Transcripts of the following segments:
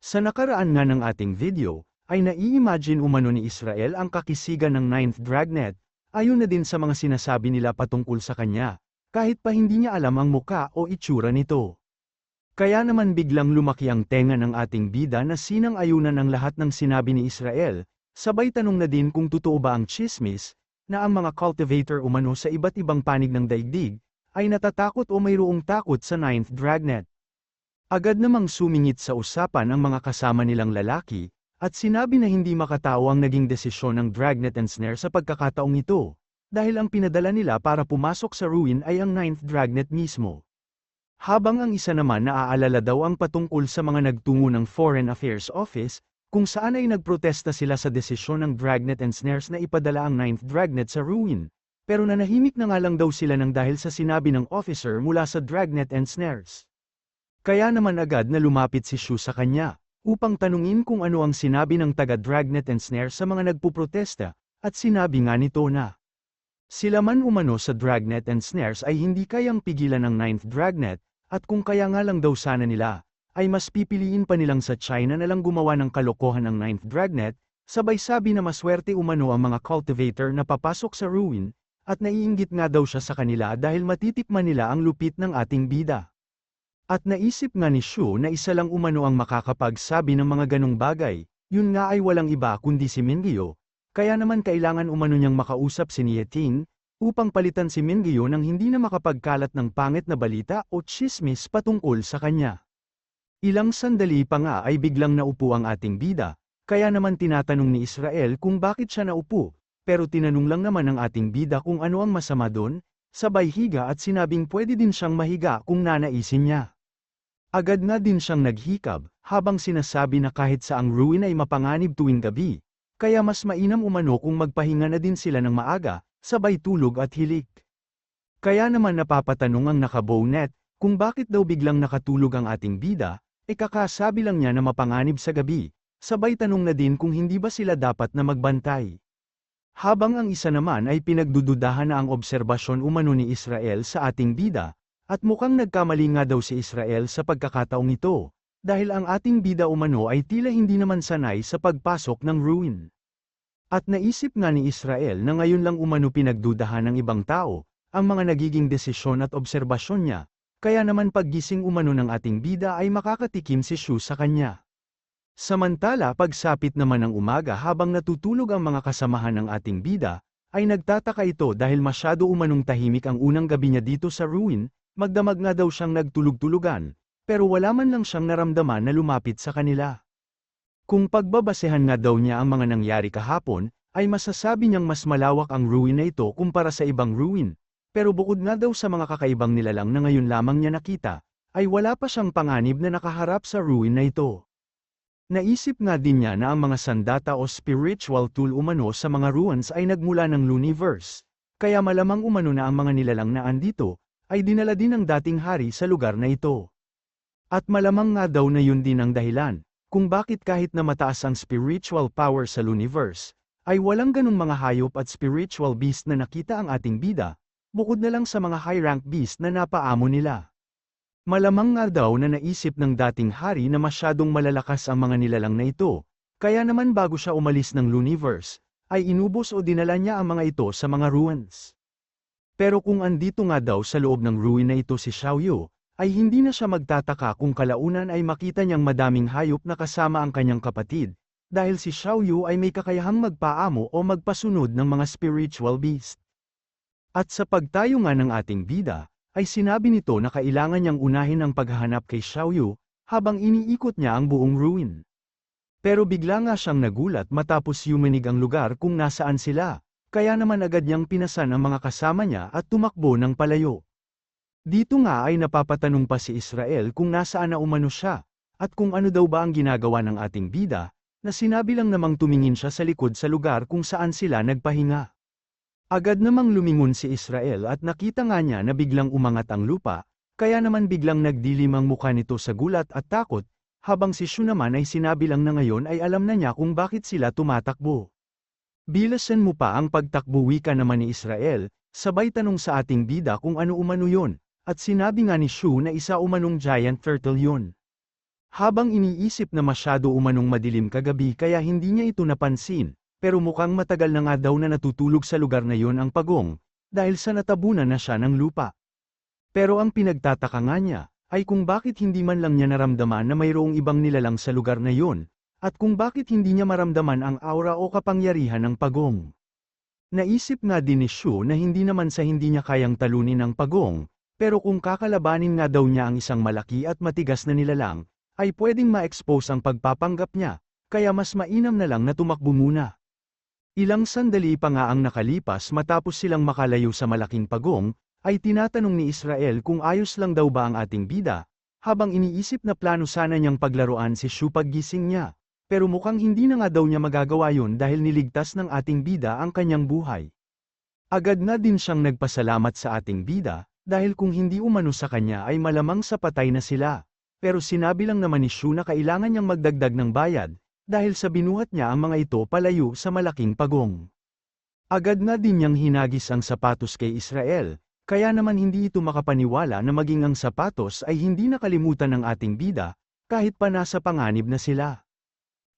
Sa nakaraan nga ng ating video, ay nai-imagine umano ni Israel ang kakisigan ng Ninth Dragnet, ayon na din sa mga sinasabi nila patungkol sa kanya, kahit pa hindi niya alam ang muka o itsura nito. Kaya naman biglang lumaki ang tenga ng ating bida na sinang-ayunan ang lahat ng sinabi ni Israel, sabay tanong na din kung totoo ba ang tsismis, na ang mga cultivator umano sa iba't ibang panig ng daigdig, ay natatakot o mayroong takot sa Ninth Dragnet. Agad namang sumingit sa usapan ang mga kasama nilang lalaki, at sinabi na hindi makatao ang naging desisyon ng Dragnet and Snare sa pagkakataong ito, dahil ang pinadala nila para pumasok sa ruin ay ang Ninth Dragnet mismo. Habang ang isa naman naaalala daw ang patungkol sa mga nagtungo ng Foreign Affairs Office, kung saan ay nagprotesta sila sa desisyon ng Dragnet and Snares na ipadala ang Ninth Dragnet sa ruin, pero nanahimik na nga lang daw sila nang dahil sa sinabi ng officer mula sa Dragnet and Snares. Kaya naman agad na lumapit si Shu sa kanya, upang tanungin kung ano ang sinabi ng taga Dragnet and Snare sa mga nagpuprotesta, at sinabi nga nito na sila man umano sa Dragnet and Snares ay hindi kayang pigilan ng Ninth Dragnet, at kung kaya nga lang daw sana nila, ay mas pipiliin pa nilang sa China na lang gumawa ng kalokohan ng Ninth Dragnet, sabay sabi na maswerte umano ang mga cultivator na papasok sa ruin, at naiinggit nga daw siya sa kanila dahil matitikman nila ang lupit ng ating bida. At naisip nga ni Shu na isa lang umano ang makakapagsabi ng mga ganong bagay, yun nga ay walang iba kundi si Mingyo, kaya naman kailangan umano niyang makausap si Nieting, upang palitan si Mingyo nang hindi na makapagkalat ng pangit na balita o tsismis patungkol sa kanya. Ilang sandali pa nga ay biglang naupo ang ating bida, kaya naman tinatanong ni Israel kung bakit siya naupo, pero tinanong lang naman ng ating bida kung ano ang masama doon, sabay higa at sinabing pwede din siyang mahiga kung nanaisin niya. Agad nga din siyang naghikab, habang sinasabi na kahit sa ang ruin ay mapanganib tuwing gabi, kaya mas mainam umano kung magpahinga na din sila ng maaga, sabay tulog at hilik. Kaya naman napapatanong ang naka-bownet, kung bakit daw biglang nakatulog ang ating bida, kakasabi lang niya na mapanganib sa gabi, sabay tanong na din kung hindi ba sila dapat na magbantay. Habang ang isa naman ay pinagdududahan na ang obserbasyon umano ni Israel sa ating bida, at mukhang nagkamali nga daw si Israel sa pagkakataong ito, dahil ang ating bida umano ay tila hindi naman sanay sa pagpasok ng ruin. At naisip nga ni Israel na ngayon lang umano pinagdudahan ng ibang tao, ang mga nagiging desisyon at obserbasyon niya, kaya naman paggising umano ng ating bida ay makakatikim si Shu sa kanya. Samantala pagsapit naman ng umaga habang natutulog ang mga kasamahan ng ating bida, ay nagtataka ito dahil masyado umanong tahimik ang unang gabi niya dito sa ruin, magdamag nga daw siyang nagtulog-tulugan, pero wala man lang siyang naramdaman na lumapit sa kanila. Kung pagbabasehan nga daw niya ang mga nangyari kahapon, ay masasabi niyang mas malawak ang ruin na ito kumpara sa ibang ruin, pero bukod nga daw sa mga kakaibang nilalang na ngayon lamang niya nakita, ay wala pa siyang panganib na nakaharap sa ruin na ito. Naisip nga din niya na ang mga sandata o spiritual tool umano sa mga ruins ay nagmula ng Luniverse, kaya malamang umano na ang mga nilalang na andito, ay dinala din ng dating hari sa lugar na ito. At malamang nga daw na yun din ang dahilan, kung bakit kahit na mataas ang spiritual power sa Luniverse, ay walang ganung mga hayop at spiritual beast na nakita ang ating bida, bukod na lang sa mga high-rank beast na napaamo nila. Malamang nga daw na naisip ng dating hari na masyadong malalakas ang mga nilalang na ito, kaya naman bago siya umalis ng Luniverse, ay inubos o dinala niya ang mga ito sa mga ruins. Pero kung andito nga daw sa loob ng ruin na ito si Xiaoyu, ay hindi na siya magtataka kung kalaunan ay makita niyang madaming hayop na kasama ang kanyang kapatid, dahil si Xiaoyu ay may kakayahang magpaamo o magpasunod ng mga spiritual beast. At sa pagtayo nga ng ating bida, ay sinabi nito na kailangan niyang unahin ang paghahanap kay Xiaoyu, habang iniikot niya ang buong ruin. Pero bigla nga siyang nagulat matapos yumanig ang lugar kung nasaan sila, kaya naman agad niyang pinasan ang mga kasama niya at tumakbo ng palayo. Dito nga ay napapatanong pa si Israel kung nasaan na umano siya, at kung ano daw ba ang ginagawa ng ating bida, na sinabi lang namang tumingin siya sa likod sa lugar kung saan sila nagpahinga. Agad namang lumingon si Israel at nakita nga niya na biglang umangat ang lupa, kaya naman biglang nagdilim ang mukha nito sa gulat at takot, habang si Shu naman ay sinabi lang na ngayon ay alam na niya kung bakit sila tumatakbo. Bilasan mo pa ang pagtakbo, wika naman ni Israel, sabay tanong sa ating bida kung ano umano yun, at sinabi nga ni Shu na isa umanong giant turtle yun. Habang iniisip na masyado umanong madilim kagabi kaya hindi niya ito napansin, pero mukhang matagal na nga daw na natutulog sa lugar na yon ang pagong, dahil sa natabunan na siya ng lupa. Pero ang pinagtataka nga niya, ay kung bakit hindi man lang niya naramdaman na mayroong ibang nilalang sa lugar na yon, at kung bakit hindi niya maramdaman ang aura o kapangyarihan ng pagong. Naisip nga din ni Shu na hindi naman sa hindi niya kayang talunin ang pagong, pero kung kakalabanin nga daw niya ang isang malaki at matigas na nilalang, ay pwedeng ma-expose ang pagpapanggap niya, kaya mas mainam na lang na tumakbo muna. Ilang sandali pa nga ang nakalipas matapos silang makalayo sa malaking pagong, ay tinatanong ni Israel kung ayos lang daw ba ang ating bida, habang iniisip na plano sana niyang paglaruan si Shu paggising niya, pero mukhang hindi na nga daw niya magagawa yon dahil niligtas ng ating bida ang kanyang buhay. Agad na din siyang nagpasalamat sa ating bida, dahil kung hindi umano sa kanya ay malamang sa patay na sila. Pero sinabi lang naman ni Shu na kailangan niyang magdagdag ng bayad, dahil sa binuhat niya ang mga ito palayo sa malaking pagong. Agad na din niyang hinagis ang sapatos kay Israel, kaya naman hindi ito makapaniwala na maging ang sapatos ay hindi nakalimutan ng ating bida, kahit pa nasa panganib na sila.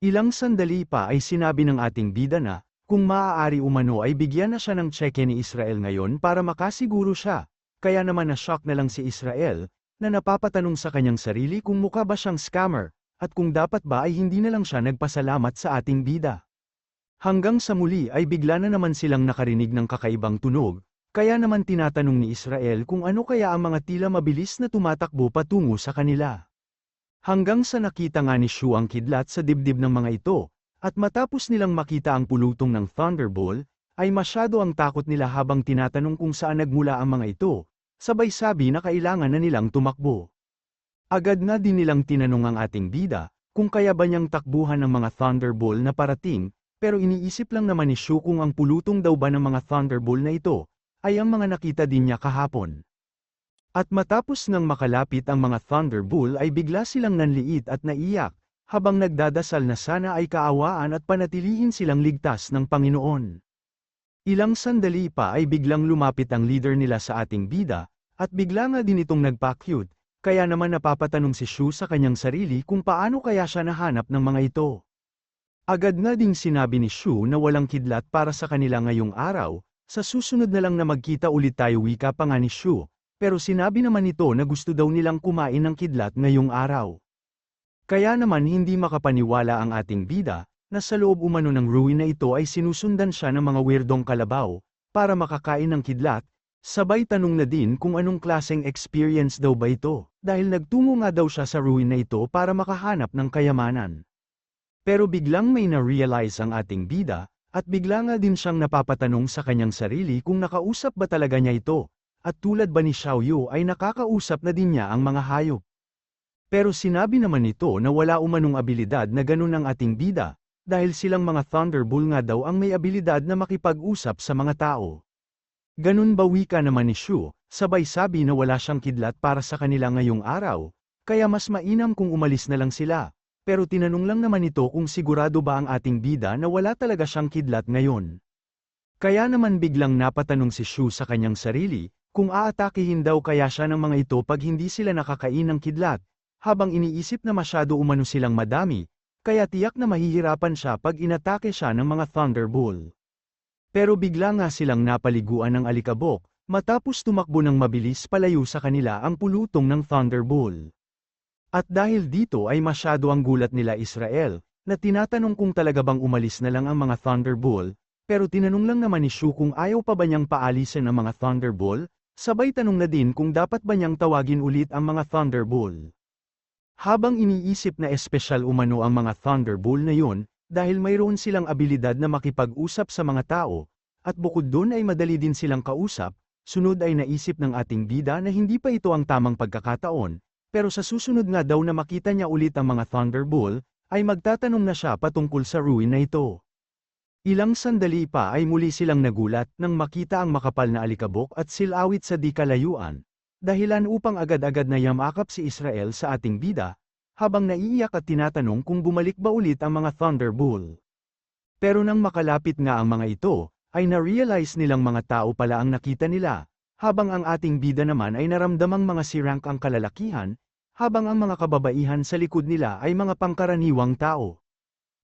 Ilang sandali pa ay sinabi ng ating bida na, kung maaari umano ay bigyan na siya ng tseke ni Israel ngayon para makasiguro siya, kaya naman na-shock na lang si Israel, na napapatanong sa kanyang sarili kung mukha ba siyang scammer, at kung dapat ba ay hindi na lang siya nagpasalamat sa ating bida. Hanggang sa muli ay bigla na naman silang nakarinig ng kakaibang tunog, kaya naman tinatanong ni Israel kung ano kaya ang mga tila mabilis na tumatakbo patungo sa kanila. Hanggang sa nakita nga ni Shu ang kidlat sa dibdib ng mga ito, at matapos nilang makita ang pulutong ng Thunderbolt, ay masyado ang takot nila habang tinatanong kung saan nagmula ang mga ito. Sabay sabi na kailangan na nilang tumakbo. Agad na din nilang tinanong ang ating bida, kung kaya ba niyang takbuhan ng mga Thunderbolt na parating, pero iniisip lang naman ni Shu kung ang pulutong daw ba ng mga Thunderbolt na ito, ay ang mga nakita din niya kahapon. At matapos ngang makalapit ang mga Thunderbolt ay bigla silang nanliit at naiyak, habang nagdadasal na sana ay kaawaan at panatilihin silang ligtas ng Panginoon. Ilang sandali pa ay biglang lumapit ang leader nila sa ating bida, at bigla nga din itong nagpa-cute, kaya naman napapatanong si Shu sa kanyang sarili kung paano kaya siya nahanap ng mga ito. Agad na ding sinabi ni Shu na walang kidlat para sa kanila ngayong araw, sa susunod na lang na magkita ulit tayo wika pa nga ni Shu, pero sinabi naman nito na gusto daw nilang kumain ng kidlat ngayong araw. Kaya naman hindi makapaniwala ang ating bida, na sa loob umano ng ruin na ito ay sinusundan siya ng mga weirdong kalabaw, para makakain ng kidlat, sabay tanong na din kung anong klaseng experience daw ba ito, dahil nagtungo nga daw siya sa ruin na ito para makahanap ng kayamanan. Pero biglang may na-realize ang ating bida, at bigla nga din siyang napapatanong sa kanyang sarili kung nakausap ba talaga niya ito, at tulad ba ni Xiaoyu ay nakakausap na din niya ang mga hayop. Pero sinabi naman nito na wala umanong abilidad na ganun ang ating bida, dahil silang mga Thunderbolt nga daw ang may abilidad na makipag-usap sa mga tao. Ganun ba wika naman ni Shu, sabay sabi na wala siyang kidlat para sa kanila ngayong araw, kaya mas mainam kung umalis na lang sila, pero tinanong lang naman ito kung sigurado ba ang ating bida na wala talaga siyang kidlat ngayon. Kaya naman biglang napatanong si Shu sa kanyang sarili, kung aatakihin daw kaya siya ng mga ito pag hindi sila nakakain ng kidlat, habang iniisip na masyado umano silang madami, kaya tiyak na mahihirapan siya pag inatake siya ng mga Thunderbolt. Pero bigla nga silang napaliguan ng alikabok, matapos tumakbo ng mabilis palayo sa kanila ang pulutong ng Thunderbolt. At dahil dito ay masyado ang gulat nila Israel, na tinatanong kung talaga bang umalis na lang ang mga Thunderbolt, pero tinanong lang naman ni Shu kung ayaw pa ba niyang paalisin ang mga Thunderbolt, sabay tanong na din kung dapat ba niyang tawagin ulit ang mga Thunderbolt. Habang iniisip na espesyal umano ang mga Thunderbolt na yun, dahil mayroon silang abilidad na makipag-usap sa mga tao, at bukod doon ay madali din silang kausap, sunod ay naisip ng ating bida na hindi pa ito ang tamang pagkakataon, pero sa susunod nga daw na makita niya ulit ang mga Thunderbolt, ay magtatanong na siya patungkol sa ruin na ito. Ilang sandali pa ay muli silang nagulat nang makita ang makapal na alikabok at silawit sa di kalayuan, dahilan upang agad-agad na yamakap si Israel sa ating bida, habang naiiyak at tinatanong kung bumalik ba ulit ang mga Thunderbolt. Pero nang makalapit nga ang mga ito, ay na-realize nilang mga tao pala ang nakita nila, habang ang ating bida naman ay naramdamang mga sirang ang kalalakihan, habang ang mga kababaihan sa likod nila ay mga pangkaraniwang tao.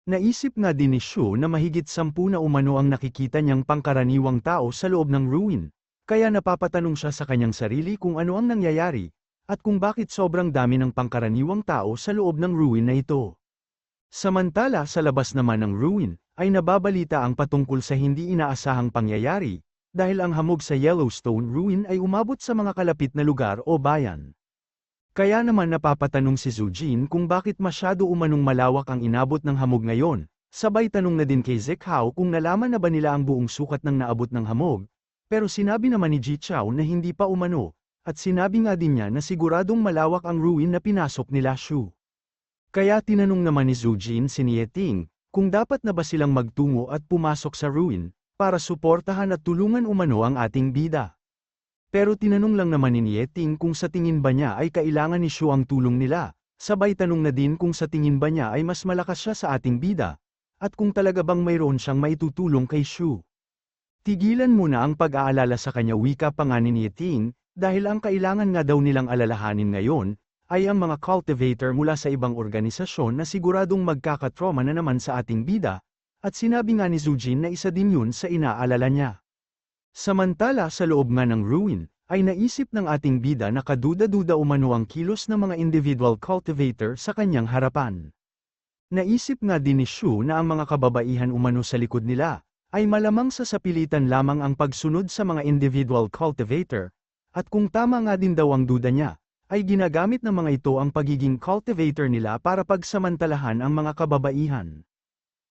Naisip nga din ni Shu na mahigit 10 na umano ang nakikita niyang pangkaraniwang tao sa loob ng ruin, kaya napapatanong siya sa kanyang sarili kung ano ang nangyayari, at kung bakit sobrang dami ng pangkaraniwang tao sa loob ng ruin na ito. Samantala sa labas naman ng ruin, ay nababalita ang patungkol sa hindi inaasahang pangyayari, dahil ang hamog sa Yellowstone ruin ay umabot sa mga kalapit na lugar o bayan. Kaya naman napapatanong si Zujin kung bakit masyado umanong malawak ang inabot ng hamog ngayon, sabay tanong na din kay Zekhao kung nalaman na ba nila ang buong sukat ng naabot ng hamog, pero sinabi naman ni Ji Chao na hindi pa umano, at sinabi nga din niya na siguradong malawak ang ruin na pinasok nila Shu. Kaya tinanong naman ni Zujin si Nieting, kung dapat na ba silang magtungo at pumasok sa ruin, para suportahan at tulungan umano ang ating bida. Pero tinanong lang naman ni Nieting kung sa tingin ba niya ay kailangan ni Shu ang tulong nila, sabay tanong na din kung sa tingin ba niya ay mas malakas siya sa ating bida, at kung talaga bang mayroon siyang maitutulong kay Shu. Tigilan muna ang pag-aalala sa kanya, wika pa nga ni Nieting, dahil ang kailangan nga daw nilang alalahanin ngayon, ay ang mga cultivator mula sa ibang organisasyon na siguradong magkakatrauma na naman sa ating bida, at sinabi nga ni Zujin na isa din yun sa inaalala niya. Samantala sa loob nga ng ruin, ay naisip ng ating bida na kaduda-duda umano ang kilos ng mga individual cultivator sa kanyang harapan. Naisip nga din ni Shu na ang mga kababaihan umano sa likod nila, ay malamang sa sapilitan lamang ang pagsunod sa mga individual cultivator, at kung tama nga din daw ang duda niya, ay ginagamit ng mga ito ang pagiging cultivator nila para pagsamantalahan ang mga kababaihan.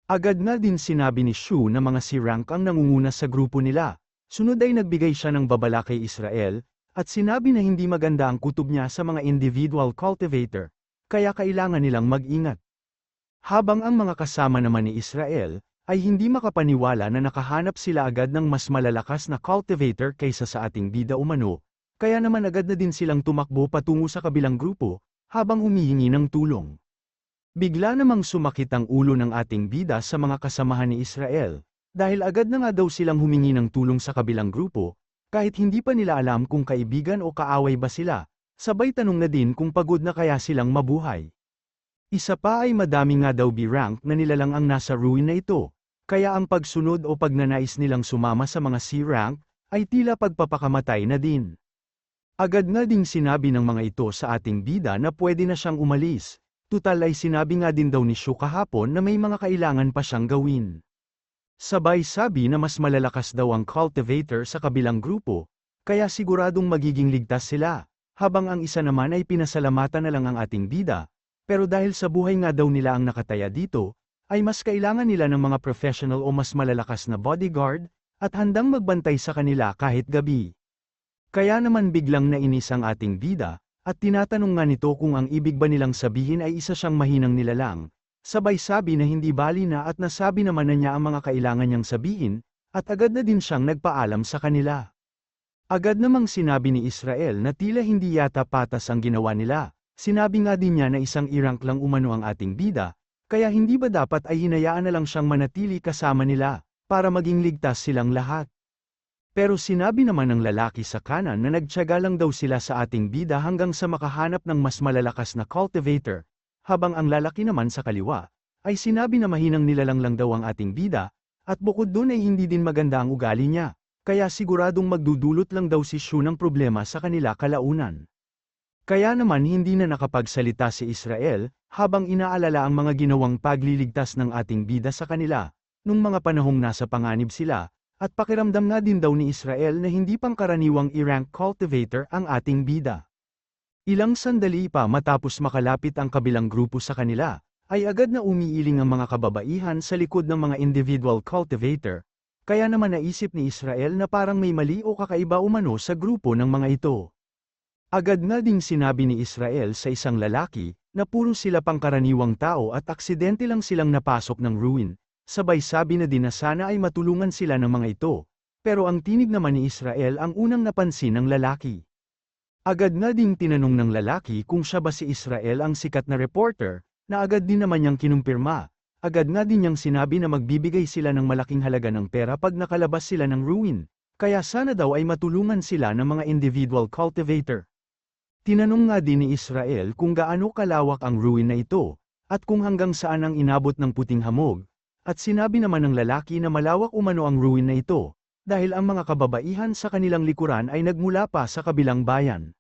Agad nga din sinabi ni Shu na mga si Rank ang nangunguna sa grupo nila. Sunod ay nagbigay siya ng babala kay Israel, at sinabi na hindi maganda ang kutob niya sa mga individual cultivator, kaya kailangan nilang mag-ingat. Habang ang mga kasama naman ni Israel, ay hindi makapaniwala na nakahanap sila agad ng mas malalakas na cultivator kaysa sa ating bida umano, kaya naman agad na din silang tumakbo patungo sa kabilang grupo, habang humihingi ng tulong. Bigla namang sumakit ang ulo ng ating bida sa mga kasamahan ni Israel, dahil agad na nga daw silang humingi ng tulong sa kabilang grupo, kahit hindi pa nila alam kung kaibigan o kaaway ba sila, sabay tanong na din kung pagod na kaya silang mabuhay. Isa pa ay madami nga daw B-rank na nilalang ang nasa ruin na ito, kaya ang pagsunod o pagnanais nilang sumama sa mga C-rank, ay tila pagpapakamatay na din. Agad nga ding sinabi ng mga ito sa ating bida na pwede na siyang umalis, tutal ay sinabi nga din daw ni Shu kahapon na may mga kailangan pa siyang gawin. Sabay sabi na mas malalakas daw ang cultivator sa kabilang grupo, kaya siguradong magiging ligtas sila, habang ang isa naman ay pinasalamatan na lang ang ating bida, pero dahil sa buhay nga daw nila ang nakataya dito, ay mas kailangan nila ng mga professional o mas malalakas na bodyguard, at handang magbantay sa kanila kahit gabi. Kaya naman biglang nainis ang ating bida, at tinatanong nga nito kung ang ibig ba nilang sabihin ay isa siyang mahinang nilalang. Sabay sabi na hindi bali na at nasabi naman na niya ang mga kailangan niyang sabihin, at agad na din siyang nagpaalam sa kanila. Agad namang sinabi ni Israel na tila hindi yata patas ang ginawa nila, sinabi nga din niya na isang i-rank lang umano ang ating bida, kaya hindi ba dapat ay hinayaan na lang siyang manatili kasama nila, para maging ligtas silang lahat. Pero sinabi naman ng lalaki sa kanan na nagtiyaga lang daw sila sa ating bida hanggang sa makahanap ng mas malalakas na cultivator, habang ang lalaki naman sa kaliwa, ay sinabi na mahinang nilalang lang daw ang ating bida, at bukod doon ay hindi din maganda ang ugali niya, kaya siguradong magdudulot lang daw si Shu ng problema sa kanila kalaunan. Kaya naman hindi na nakapagsalita si Israel, habang inaalala ang mga ginawang pagliligtas ng ating bida sa kanila, nung mga panahong nasa panganib sila, at pakiramdam nga din daw ni Israel na hindi pangkaraniwang i-rank cultivator ang ating bida. Ilang sandali pa matapos makalapit ang kabilang grupo sa kanila, ay agad na umiiling ang mga kababaihan sa likod ng mga individual cultivator, kaya naman naisip ni Israel na parang may mali o kakaiba umano sa grupo ng mga ito. Agad nga ding sinabi ni Israel sa isang lalaki, na puro sila pangkaraniwang tao at aksidente lang silang napasok ng ruin, sabay sabi na din na sana ay matulungan sila ng mga ito, pero ang tinig naman ni Israel ang unang napansin ng lalaki. Agad nga ding tinanong ng lalaki kung siya ba si Israel ang sikat na reporter, na agad din naman niyang kinumpirma. Agad nga din niyang sinabi na magbibigay sila ng malaking halaga ng pera pag nakalabas sila ng ruin, kaya sana daw ay matulungan sila ng mga individual cultivator. Tinanong nga din ni Israel kung gaano kalawak ang ruin na ito, at kung hanggang saan ang inabot ng puting hamog, at sinabi naman ng lalaki na malawak umano ang ruin na ito, dahil ang mga kababaihan sa kanilang likuran ay nagmula pa sa kabilang bayan.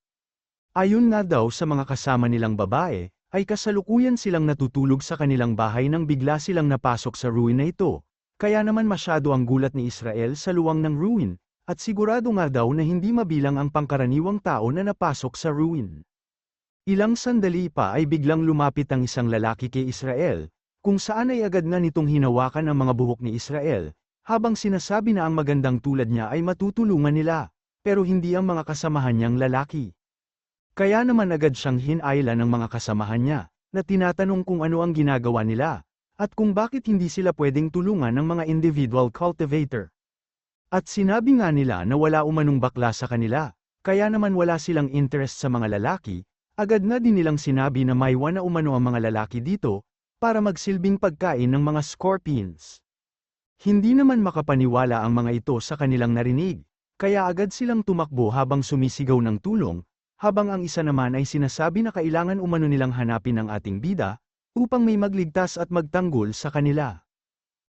Ayon nga daw sa mga kasama nilang babae, ay kasalukuyan silang natutulog sa kanilang bahay nang bigla silang napasok sa ruin na ito, kaya naman masyado ang gulat ni Israel sa luwang ng ruin, at sigurado nga daw na hindi mabilang ang pangkaraniwang tao na napasok sa ruin. Ilang sandali pa ay biglang lumapit ang isang lalaki kay Israel, kung saan ay agad nga nitong hinawakan ang mga buhok ni Israel, habang sinasabi na ang magandang tulad niya ay matutulungan nila, pero hindi ang mga kasamahan niyang lalaki. Kaya naman agad siyang hinayla ng mga kasamahan niya, na tinatanong kung ano ang ginagawa nila, at kung bakit hindi sila pwedeng tulungan ng mga individual cultivator. At sinabi nga nila na wala umanong bakla sa kanila, kaya naman wala silang interest sa mga lalaki, agad nga din nilang sinabi na maywan na umano ang mga lalaki dito, para magsilbing pagkain ng mga scorpions. Hindi naman makapaniwala ang mga ito sa kanilang narinig, kaya agad silang tumakbo habang sumisigaw ng tulong, habang ang isa naman ay sinasabi na kailangan umano nilang hanapin ang ating bida, upang may magligtas at magtanggol sa kanila.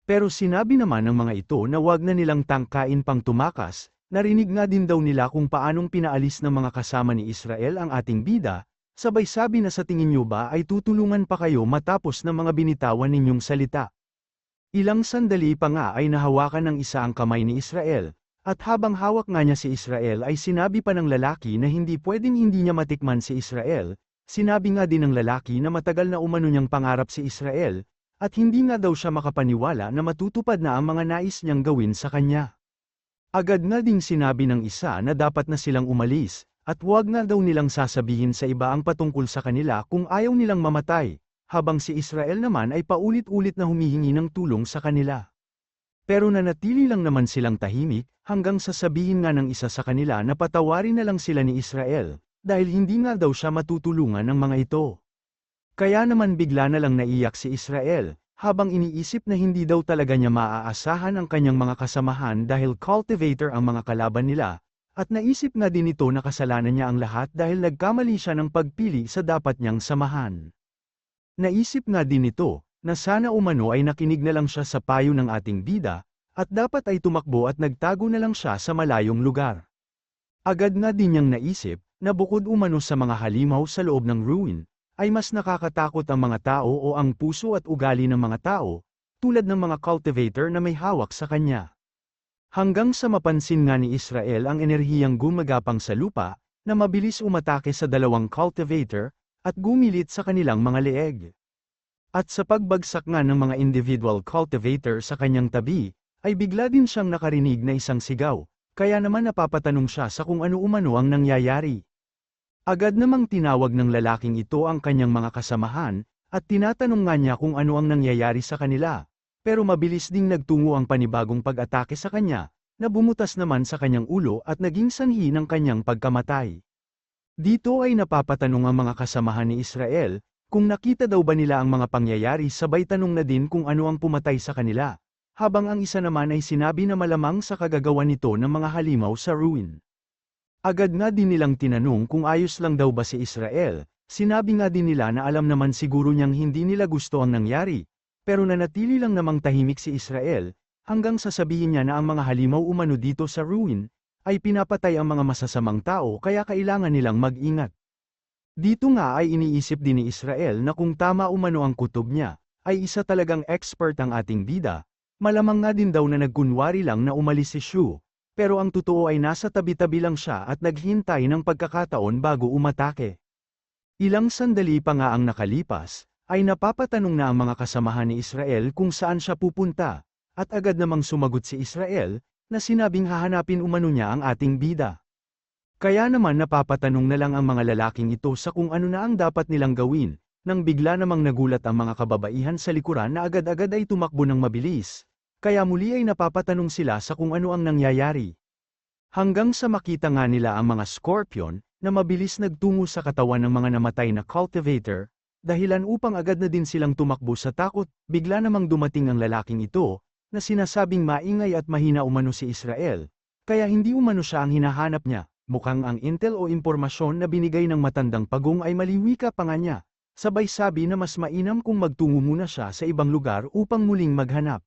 Pero sinabi naman ng mga ito na wag na nilang tangkain pang tumakas, narinig nga din daw nila kung paanong pinaalis ng mga kasama ni Israel ang ating bida, sabay sabi na sa tingin nyo ba ay tutulungan pa kayo matapos ng mga binitawan ninyong salita. Ilang sandali pa nga ay nahawakan ng isa ang kamay ni Israel, at habang hawak nga niya si Israel ay sinabi pa ng lalaki na hindi pwedeng hindi niya matikman si Israel, sinabi nga din ng lalaki na matagal na umano niyang pangarap si Israel, at hindi nga daw siya makapaniwala na matutupad na ang mga nais niyang gawin sa kanya. Agad nga ding sinabi ng isa na dapat na silang umalis, at huwag nga daw nilang sasabihin sa iba ang patungkol sa kanila kung ayaw nilang mamatay, habang si Israel naman ay paulit-ulit na humihingi ng tulong sa kanila. Pero nanatili lang naman silang tahimik, hanggang sasabihin nga ng isa sa kanila na patawarin na lang sila ni Israel, dahil hindi nga daw siya matutulungan ng mga ito. Kaya naman bigla na lang naiyak si Israel, habang iniisip na hindi daw talaga niya maaasahan ang kanyang mga kasamahan dahil cultivator ang mga kalaban nila, at naisip nga din ito na kasalanan niya ang lahat dahil nagkamali siya ng pagpili sa dapat niyang samahan. Naisip nga din ito, na sana umano ay nakinig na lang siya sa payo ng ating bida, at dapat ay tumakbo at nagtago na lang siya sa malayong lugar. Agad nga din niyang naisip, na bukod umano sa mga halimaw sa loob ng ruin, ay mas nakakatakot ang mga tao o ang puso at ugali ng mga tao, tulad ng mga cultivator na may hawak sa kanya. Hanggang sa mapansin nga ni Israel ang enerhiyang gumagapang sa lupa, na mabilis umatake sa dalawang cultivator, at gumilit sa kanilang mga leeg. At sa pagbagsak nga ng mga individual cultivator sa kanyang tabi, ay bigla din siyang nakarinig na isang sigaw, kaya naman napapatanong siya sa kung ano umano ang nangyayari. Agad namang tinawag ng lalaking ito ang kanyang mga kasamahan, at tinatanong nga niya kung ano ang nangyayari sa kanila, pero mabilis ding nagtungo ang panibagong pag-atake sa kanya, na bumutas naman sa kanyang ulo at naging sanhi ng kanyang pagkamatay. Dito ay napapatanong ang mga kasamahan ni Israel, kung nakita daw ba nila ang mga pangyayari sabay tanong na din kung ano ang pumatay sa kanila, habang ang isa naman ay sinabi na malamang sa kagagawan nito ng mga halimaw sa ruin. Agad nga din nilang tinanong kung ayos lang daw ba si Israel, sinabi nga din nila na alam naman siguro niyang hindi nila gusto ang nangyari, pero nanatili lang namang tahimik si Israel, hanggang sasabihin niya na ang mga halimaw umano dito sa ruin, ay pinapatay ang mga masasamang tao kaya kailangan nilang mag-ingat. Dito nga ay iniisip din ni Israel na kung tama umano ang kutob niya, ay isa talagang expert ang ating bida, malamang nga din daw na nagkunwari lang na umalis si Shu. Pero ang totoo ay nasa tabi-tabi lang siya at naghintay ng pagkakataon bago umatake. Ilang sandali pa nga ang nakalipas, ay napapatanong na ang mga kasamahan ni Israel kung saan siya pupunta, at agad namang sumagot si Israel, na sinabing hahanapin umano niya ang ating bida. Kaya naman napapatanong na lang ang mga lalaking ito sa kung ano na ang dapat nilang gawin, nang bigla namang nagulat ang mga kababaihan sa likuran na agad-agad ay tumakbo ng mabilis. Kaya muli ay napapatanong sila sa kung ano ang nangyayari. Hanggang sa makita nga nila ang mga scorpion, na mabilis nagtungo sa katawan ng mga namatay na cultivator, dahilan upang agad na din silang tumakbo sa takot, bigla namang dumating ang lalaking ito, na sinasabing maingay at mahina umano si Israel, kaya hindi umano siya ang hinahanap niya, Mukhang ang intel o impormasyon na binigay ng matandang pagong ay maliwika pa nga niya. Sabay sabi na mas mainam kung magtungo muna siya sa ibang lugar upang muling maghanap.